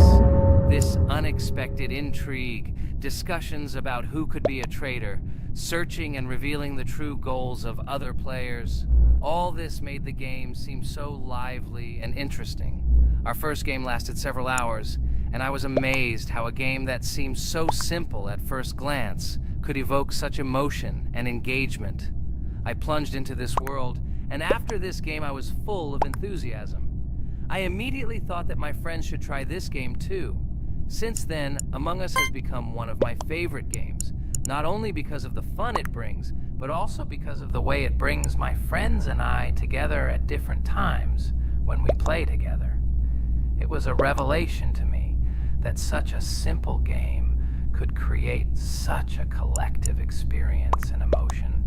This unexpected intrigue, discussions about who could be a traitor, searching and revealing the true goals of other players. All this made the game seem so lively and interesting. Our first game lasted several hours, and I was amazed how a game that seemed so simple at first glance could evoke such emotion and engagement. I plunged into this world, and after this game I was full of enthusiasm. I immediately thought that my friends should try this game too. Since then, Among Us has become one of my favorite games, not only because of the fun it brings, but also because of the way it brings my friends and I together at different times when we play together. It was a revelation to me that such a simple game could create such a collective experience and emotion,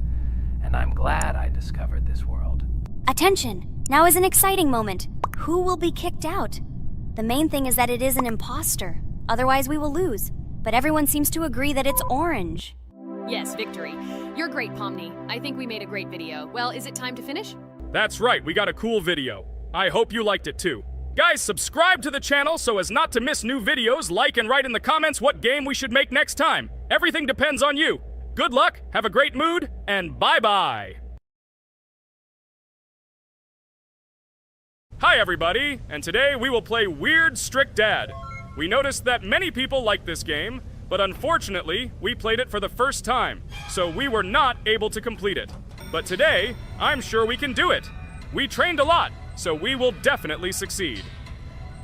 and I'm glad I discovered this world. Attention! Now is an exciting moment. Who will be kicked out? The main thing is that it is an imposter. Otherwise we will lose. But everyone seems to agree that it's orange. Yes, victory. You're great, Pomni. I think we made a great video. Well, is it time to finish? That's right, we got a cool video. I hope you liked it too. Guys, subscribe to the channel so as not to miss new videos, like and write in the comments what game we should make next time. Everything depends on you. Good luck, have a great mood, and bye-bye. Hi everybody, and today we will play Weird Strict Dad. We noticed that many people like this game, but unfortunately, we played it for the first time, so we were not able to complete it. But today, I'm sure we can do it. We trained a lot, so we will definitely succeed.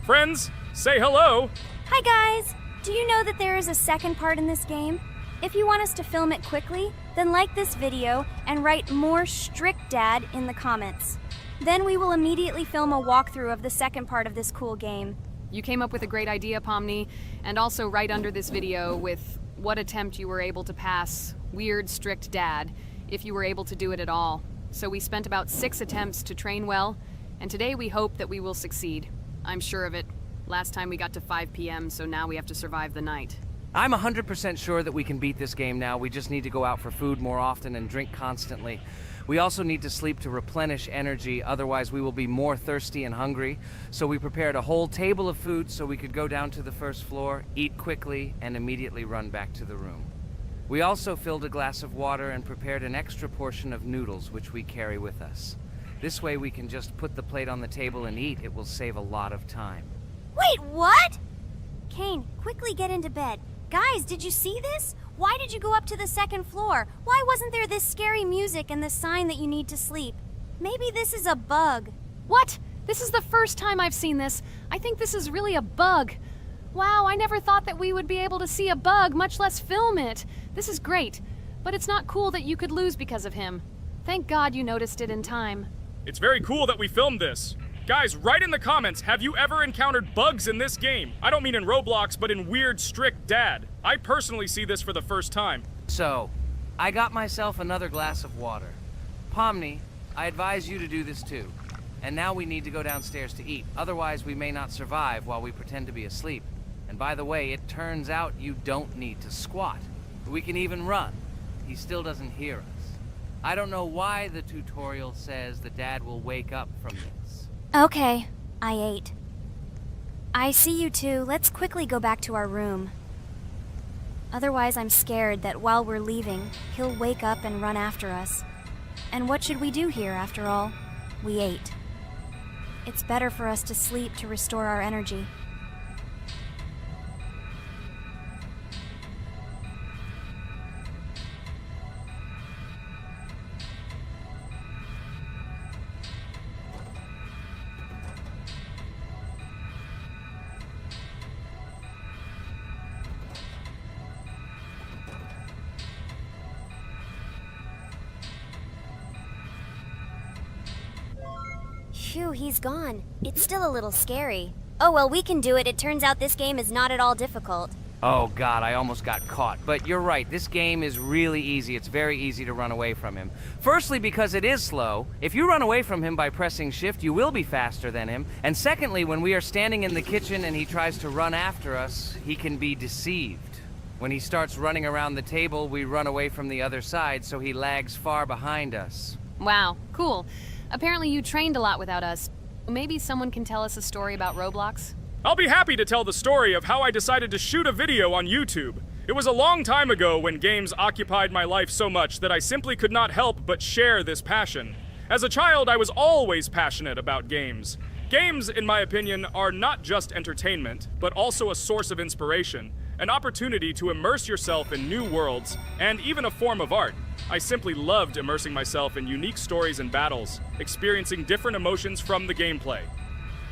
Friends, say hello. Hi guys! Do you know that there is a second part in this game? If you want us to film it quickly, then like this video and write more Strict Dad in the comments. Then we will immediately film a walkthrough of the second part of this cool game. You came up with a great idea, Pomni, and also right under this video with what attempt you were able to pass Weird Strict Dad, if you were able to do it at all. So we spent about 6 attempts to train well, and today we hope that we will succeed. I'm sure of it. Last time we got to 5 p.m., so now we have to survive the night. I'm 100% sure that we can beat this game now. We just need to go out for food more often and drink constantly. We also need to sleep to replenish energy, otherwise we will be more thirsty and hungry. So we prepared a whole table of food so we could go down to the first floor, eat quickly, and immediately run back to the room. We also filled a glass of water and prepared an extra portion of noodles, which we carry with us. This way we can just put the plate on the table and eat. It will save a lot of time. Wait, what? Kane, quickly get into bed. Guys, did you see this? Why did you go up to the second floor? Why wasn't there this scary music and the sign that you need to sleep? Maybe this is a bug. What? This is the first time I've seen this. I think this is really a bug. Wow, I never thought that we would be able to see a bug, much less film it. This is great, but it's not cool that you could lose because of him. Thank God you noticed it in time. It's very cool that we filmed this. Guys, write in the comments, have you ever encountered bugs in this game? I don't mean in Roblox, but in Weird Strict Dad. I personally see this for the first time. So, I got myself another glass of water. Pomni, I advise you to do this too. And now we need to go downstairs to eat. Otherwise, we may not survive while we pretend to be asleep. And by the way, it turns out you don't need to squat. We can even run. He still doesn't hear us. I don't know why the tutorial says that Dad will wake up from this. Okay, I ate. I see you two. Let's quickly go back to our room. Otherwise, I'm scared that while we're leaving, he'll wake up and run after us. And what should we do here, after all? We ate. It's better for us to sleep to restore our energy. Phew, he's gone. It's still a little scary. Oh well, we can do it. It turns out this game is not at all difficult. Oh God, I almost got caught. But you're right, this game is really easy. It's very easy to run away from him. Firstly, because it is slow. If you run away from him by pressing shift, you will be faster than him. And secondly, when we are standing in the kitchen and he tries to run after us, he can be deceived. When he starts running around the table, we run away from the other side, so he lags far behind us. Wow, cool. Apparently you trained a lot without us. Maybe someone can tell us a story about Roblox? I'll be happy to tell the story of how I decided to shoot a video on YouTube. It was a long time ago when games occupied my life so much that I simply could not help but share this passion. As a child, I was always passionate about games. Games, in my opinion, are not just entertainment, but also a source of inspiration, an opportunity to immerse yourself in new worlds, and even a form of art. I simply loved immersing myself in unique stories and battles, experiencing different emotions from the gameplay.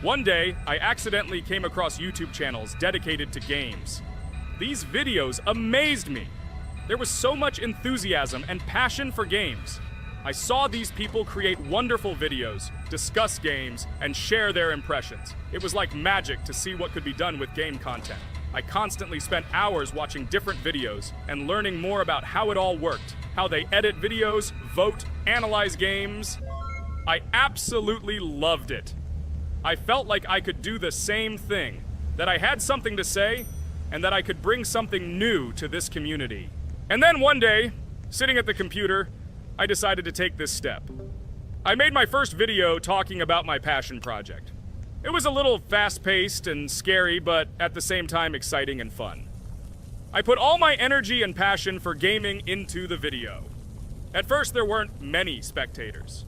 One day, I accidentally came across YouTube channels dedicated to games. These videos amazed me. There was so much enthusiasm and passion for games. I saw these people create wonderful videos, discuss games, and share their impressions. It was like magic to see what could be done with game content. I constantly spent hours watching different videos and learning more about how it all worked, how they edit videos, vote, analyze games. I absolutely loved it. I felt like I could do the same thing, that I had something to say, and that I could bring something new to this community. And then one day, sitting at the computer, I decided to take this step. I made my first video talking about my passion project. It was a little fast-paced and scary, but at the same time exciting and fun. I put all my energy and passion for gaming into the video. At first, there weren't many spectators.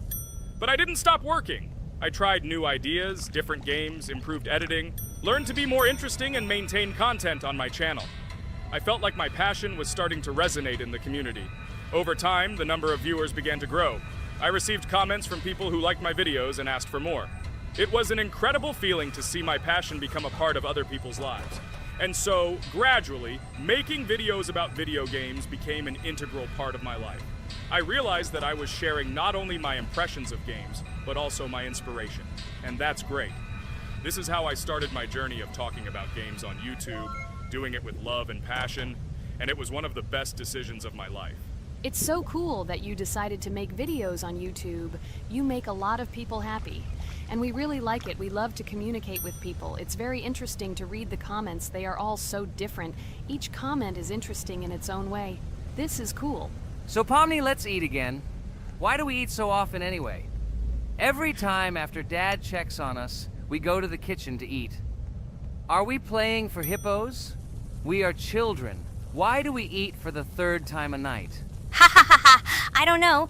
But I didn't stop working. I tried new ideas, different games, improved editing, learned to be more interesting, and maintain content on my channel. I felt like my passion was starting to resonate in the community. Over time, the number of viewers began to grow. I received comments from people who liked my videos and asked for more. It was an incredible feeling to see my passion become a part of other people's lives. And so, gradually, making videos about video games became an integral part of my life. I realized that I was sharing not only my impressions of games, but also my inspiration. And that's great. This is how I started my journey of talking about games on YouTube, doing it with love and passion, and it was one of the best decisions of my life. It's so cool that you decided to make videos on YouTube. You make a lot of people happy. And we really like it. We love to communicate with people. It's very interesting to read the comments. They are all so different. Each comment is interesting in its own way. This is cool. So Pomni, let's eat again. Why do we eat so often anyway? Every time after Dad checks on us, we go to the kitchen to eat. Are we playing for hippos? We are children. Why do we eat for the third time a night? Ha ha ha ha! I don't know.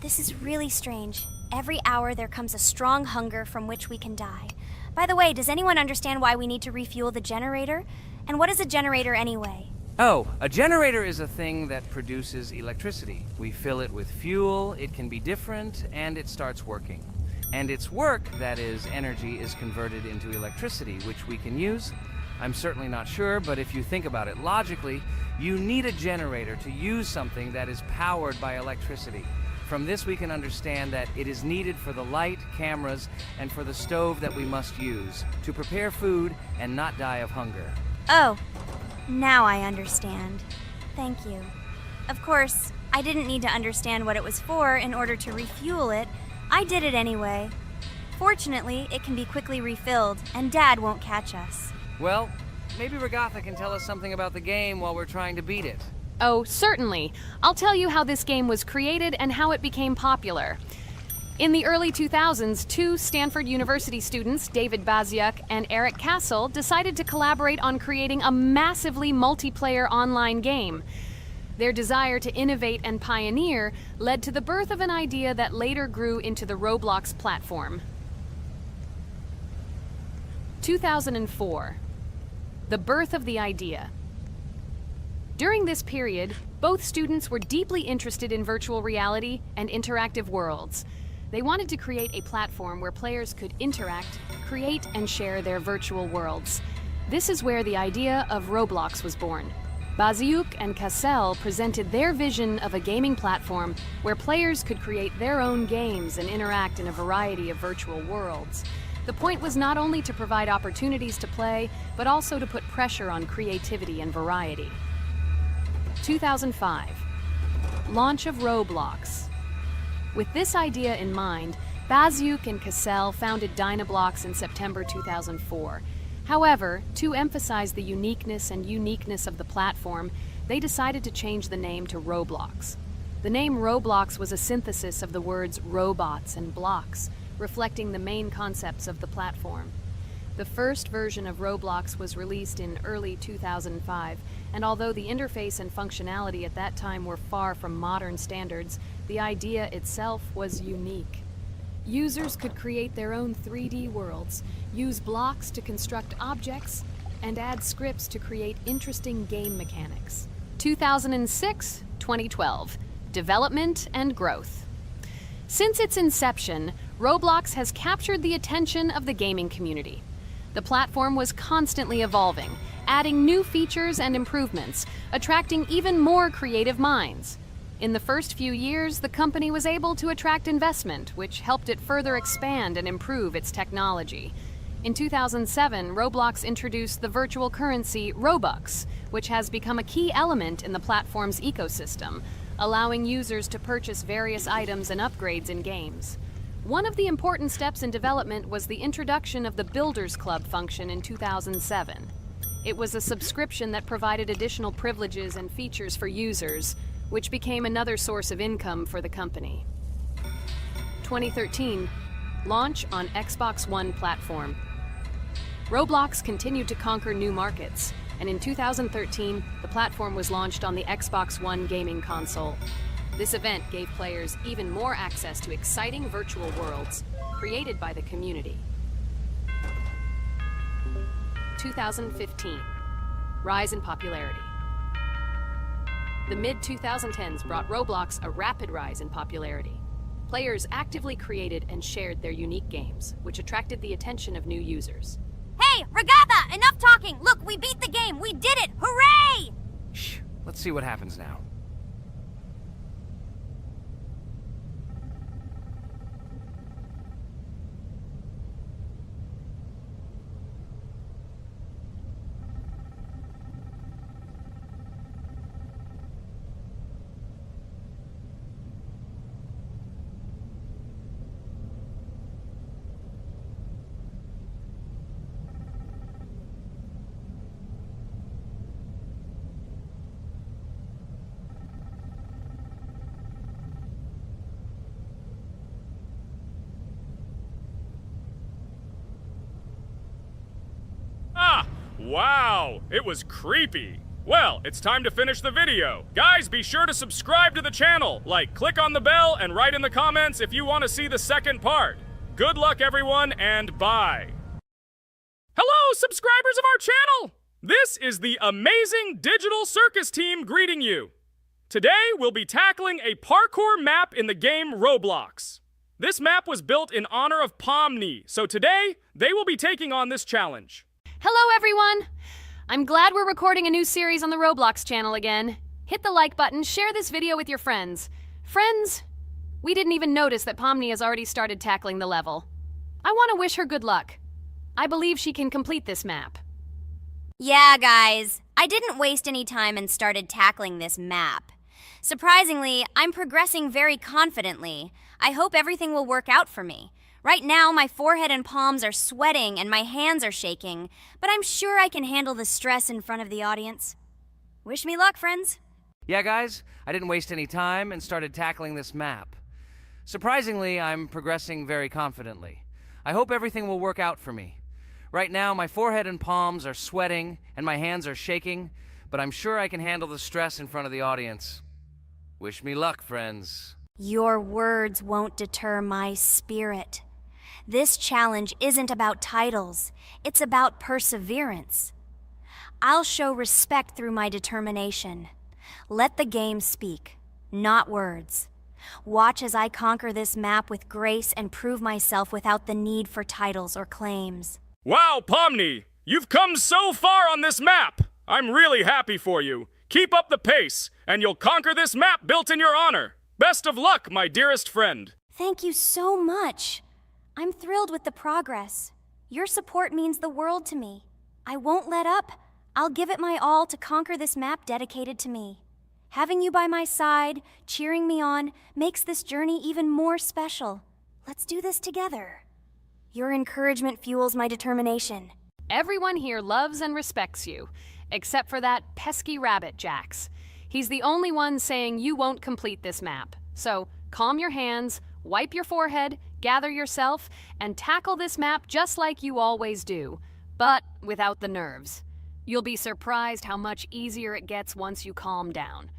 This is really strange. Every hour there comes a strong hunger from which we can die. By the way, does anyone understand why we need to refuel the generator? And what is a generator anyway? Oh, a generator is a thing that produces electricity. We fill it with fuel, it can be different, and it starts working. And its work, that is, energy, is converted into electricity, which we can use. I'm certainly not sure, but if you think about it logically, you need a generator to use something that is powered by electricity. From this we can understand that it is needed for the light, cameras, and for the stove that we must use to prepare food and not die of hunger. Oh, now I understand. Thank you. Of course, I didn't need to understand what it was for in order to refuel it. I did it anyway. Fortunately, it can be quickly refilled, and Dad won't catch us. Well, maybe Regatha can tell us something about the game while we're trying to beat it. Oh, certainly. I'll tell you how this game was created and how it became popular. In the early 2000s, two Stanford University students, David Baziuk and Eric Castle, decided to collaborate on creating a massively multiplayer online game. Their desire to innovate and pioneer led to the birth of an idea that later grew into the Roblox platform. 2004. The birth of the idea. During this period, both students were deeply interested in virtual reality and interactive worlds. They wanted to create a platform where players could interact, create, and share their virtual worlds. This is where the idea of Roblox was born. Baziuk and Cassell presented their vision of a gaming platform where players could create their own games and interact in a variety of virtual worlds. The point was not only to provide opportunities to play, but also to put pressure on creativity and variety. 2005. Launch of Roblox. With this idea in mind, Baziuk and Cassell founded Dynablocks in September 2004. However, to emphasize the uniqueness of the platform, they decided to change the name to Roblox. The name Roblox was a synthesis of the words robots and blocks, reflecting the main concepts of the platform. The first version of Roblox was released in early 2005, and although the interface and functionality at that time were far from modern standards, the idea itself was unique. Users could create their own 3D worlds, use blocks to construct objects, and add scripts to create interesting game mechanics. 2006-2012. Development and growth. Since its inception, Roblox has captured the attention of the gaming community. The platform was constantly evolving, adding new features and improvements, attracting even more creative minds. In the first few years, the company was able to attract investment, which helped it further expand and improve its technology. In 2007, Roblox introduced the virtual currency Robux, which has become a key element in the platform's ecosystem, allowing users to purchase various items and upgrades in games. One of the important steps in development was the introduction of the Builders Club function in 2007. It was a subscription that provided additional privileges and features for users, which became another source of income for the company. 2013. Launch on Xbox One platform. Roblox continued to conquer new markets, and in 2013, the platform was launched on the Xbox One gaming console. This event gave players even more access to exciting virtual worlds created by the community. 2015. Rise in popularity. The mid-2010s brought Roblox a rapid rise in popularity. Players actively created and shared their unique games, which attracted the attention of new users. Hey, Regatha! Enough talking! Look, we beat the game! We did it! Hooray! Shh, let's see what happens now. Wow, it was creepy. Well, it's time to finish the video. Guys, be sure to subscribe to the channel, click on the bell, and write in the comments if you want to see the second part. Good luck, everyone, and bye. Hello, subscribers of our channel! This is the amazing Digital Circus team greeting you. Today, we'll be tackling a parkour map in the game Roblox. This map was built in honor of Pomni, so today, they will be taking on this challenge. Hello, everyone! I'm glad we're recording a new series on the Roblox channel again. Hit the like button, share this video with your friends. Friends, We didn't even notice that Pomni has already started tackling the level. I want to wish her good luck. I believe she can complete this map. Yeah, guys, I didn't waste any time and started tackling this map. Surprisingly, I'm progressing very confidently. I hope everything will work out for me. Right now, my forehead and palms are sweating and my hands are shaking, but I'm sure I can handle the stress in front of the audience. Wish me luck, friends. Yeah, guys, I didn't waste any time and started tackling this map. Surprisingly, I'm progressing very confidently. I hope everything will work out for me. Right now, my forehead and palms are sweating and my hands are shaking, but I'm sure I can handle the stress in front of the audience. Wish me luck, friends. Your words won't deter my spirit. This challenge isn't about titles, it's about perseverance. I'll show respect through my determination. Let the game speak, not words. Watch as I conquer this map with grace and prove myself without the need for titles or claims. Wow, Pomni! You've come so far on this map! I'm really happy for you. Keep up the pace, and you'll conquer this map built in your honor. Best of luck, my dearest friend. Thank you so much. I'm thrilled with the progress. Your support means the world to me. I won't let up. I'll give it my all to conquer this map dedicated to me. Having you by my side, cheering me on, makes this journey even more special. Let's do this together. Your encouragement fuels my determination. Everyone here loves and respects you, except for that pesky rabbit, Jax. He's the only one saying you won't complete this map. So calm your hands, wipe your forehead, gather yourself, and tackle this map just like you always do, but without the nerves. You'll be surprised how much easier it gets once you calm down.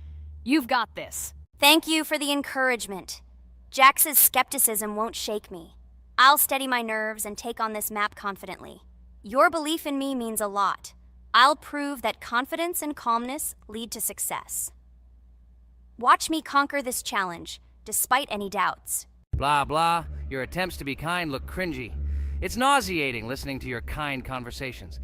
You've got this. Thank you for the encouragement. Jax's skepticism won't shake me. I'll steady my nerves and take on this map confidently. Your belief in me means a lot. I'll prove that confidence and calmness lead to success. Watch me conquer this challenge, despite any doubts. Blah, blah. Your attempts to be kind look cringy. It's nauseating listening to your kind conversations.